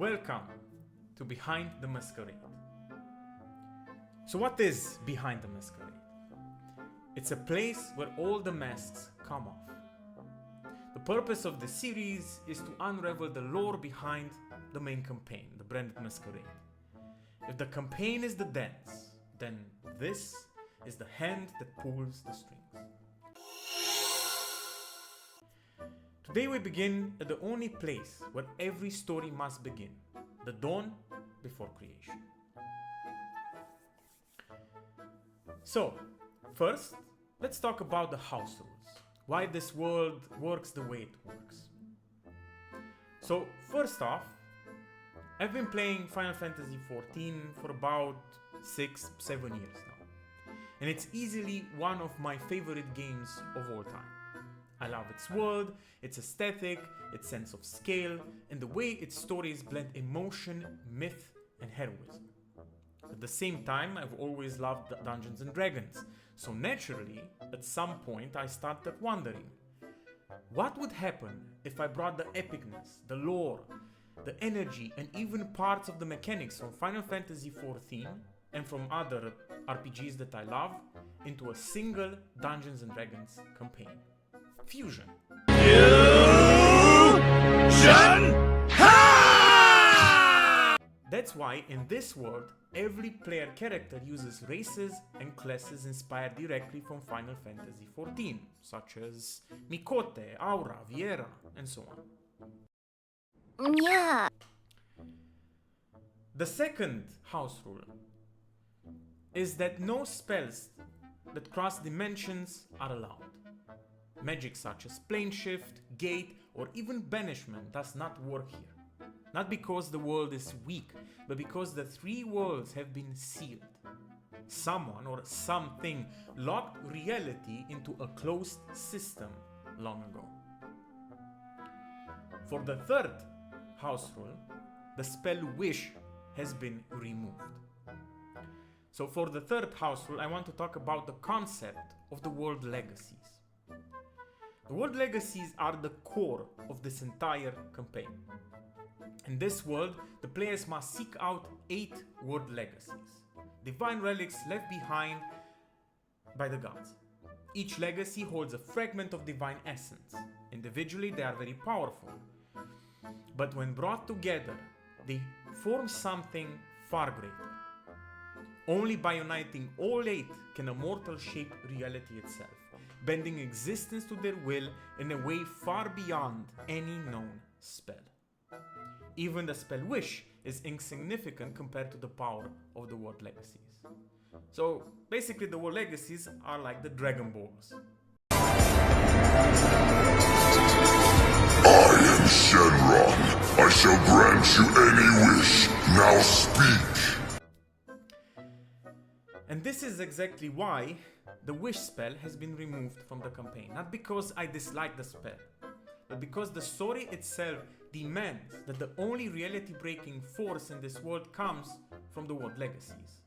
Welcome to Behind the Masquerade. So what is Behind the Masquerade? It's a place where all the masks come off. The purpose of the series is to unravel the lore behind the main campaign, the Branded Masquerade. If the campaign is the dance, then this is the hand that pulls the strings. Today we begin at the only place where every story must begin, the dawn before creation. So, first, let's talk about the house rules, why this world works the way it works. So, first off, I've been playing Final Fantasy XIV for about 6-7 years now, and it's easily one of my favorite games of all time. I love its world, its aesthetic, its sense of scale, and the way its stories blend emotion, myth, and heroism. At the same time, I've always loved Dungeons and Dragons, so naturally, at some point I started wondering, what would happen if I brought the epicness, the lore, the energy, and even parts of the mechanics from Final Fantasy XIV and from other RPGs that I love into a single Dungeons and Dragons campaign? Fusion. That's why in this world, every player character uses races and classes inspired directly from Final Fantasy XIV, such as Mikote, Aura, Viera, and so on. Yeah. The second house rule is that no spells that cross dimensions are allowed. Magic such as plane shift, gate, or even banishment does not work here. Not because the world is weak, but because the three worlds have been sealed. Someone or something locked reality into a closed system long ago. For the third house rule, the spell Wish has been removed. So for the third house rule, I want to talk about the concept of the World Legacies. The World Legacies are the core of this entire campaign. In this world, the players must seek out 8 World Legacies, divine relics left behind by the gods. Each legacy holds a fragment of divine essence. Individually, they are very powerful. But when brought together, they form something far greater. Only by uniting all 8 can a mortal shape reality itself, bending existence to their will in a way far beyond any known spell. Even the spell Wish is insignificant compared to the power of the World Legacies. So basically the World Legacies are like the Dragon Balls. I am Shenron. I shall grant you any wish. Now speak. And this is exactly why the Wish spell has been removed from the campaign. Not because I dislike the spell, but because the story itself demands that the only reality-breaking force in this world comes from the World Legacies.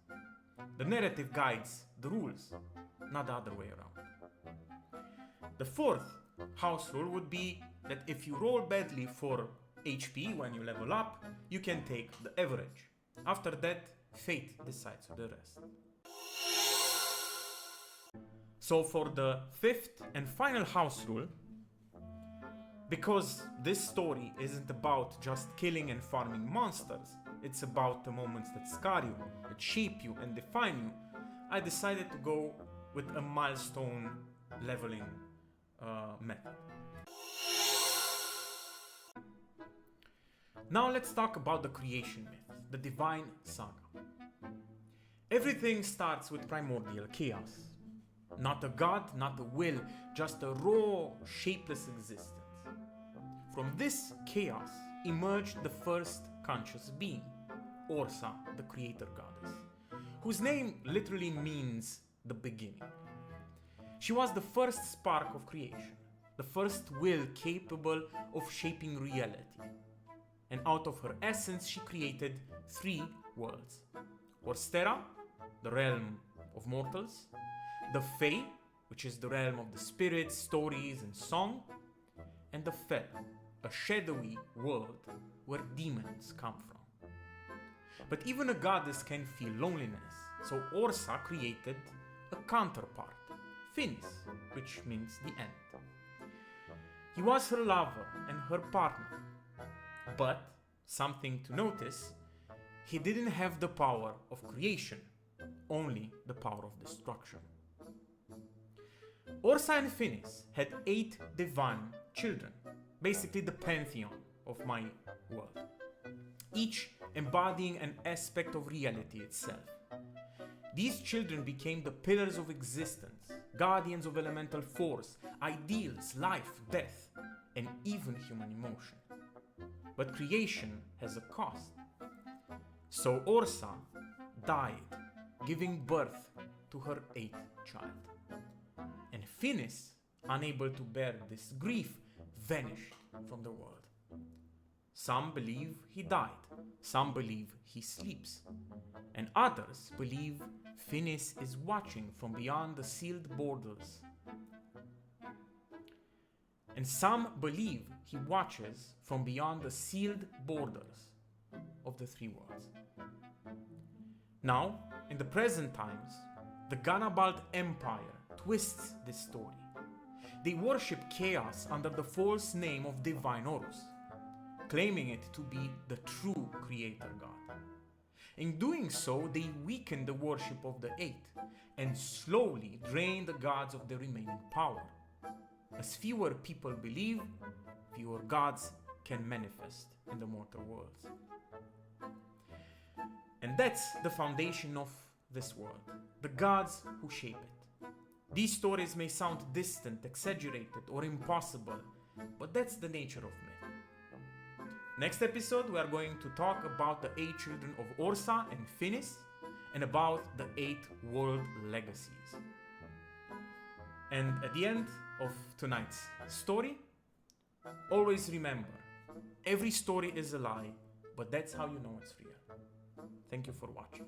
The narrative guides the rules, not the other way around. The fourth house rule would be that if you roll badly for HP when you level up, you can take the average. After that, fate decides the rest. So for the fifth and final house rule, because this story isn't about just killing and farming monsters, it's about the moments that scar you, that shape you and define you, I decided to go with a milestone leveling method. Now let's talk about the creation myth, the divine saga. Everything starts with primordial chaos. Not a god, not a will, just a raw, shapeless existence. From this chaos emerged the first conscious being, Orsa, the creator goddess, whose name literally means the beginning. She was the first spark of creation, the first will capable of shaping reality. And out of her essence she created 3 worlds. Orstera, the realm of mortals, the Fae, which is the realm of the spirits, stories, and song, and the Fel, a shadowy world where demons come from. But even a goddess can feel loneliness, so Orsa created a counterpart, Finis, which means the end. He was her lover and her partner, but, something to notice, he didn't have the power of creation, only the power of destruction. Orsa and Finis had 8 divine children, basically the pantheon of my world, each embodying an aspect of reality itself. These children became the pillars of existence, guardians of elemental force, ideals, life, death, and even human emotion. But creation has a cost. So Orsa died, giving birth to her 8th child. And Finis, unable to bear this grief, vanished from the world. Some believe he died, some believe he sleeps, and others believe Finis is watching from beyond the sealed borders. And some believe he watches from beyond the sealed borders of the 3 worlds. Now, in the present times, the Ganabalt Empire twists this story. They worship chaos under the false name of Divine Horus, claiming it to be the true creator god. In doing so, they weaken the worship of the 8 and slowly drain the gods of their remaining power. As fewer people believe, fewer gods can manifest in the mortal worlds. And that's the foundation of this world, the gods who shape it. These stories may sound distant, exaggerated, or impossible, but that's the nature of myth. Next episode, we are going to talk about the 8 children of Orsa and Finis, and about the 8 World Legacies. And at the end of tonight's story, always remember, every story is a lie, but that's how you know it's real. Thank you for watching.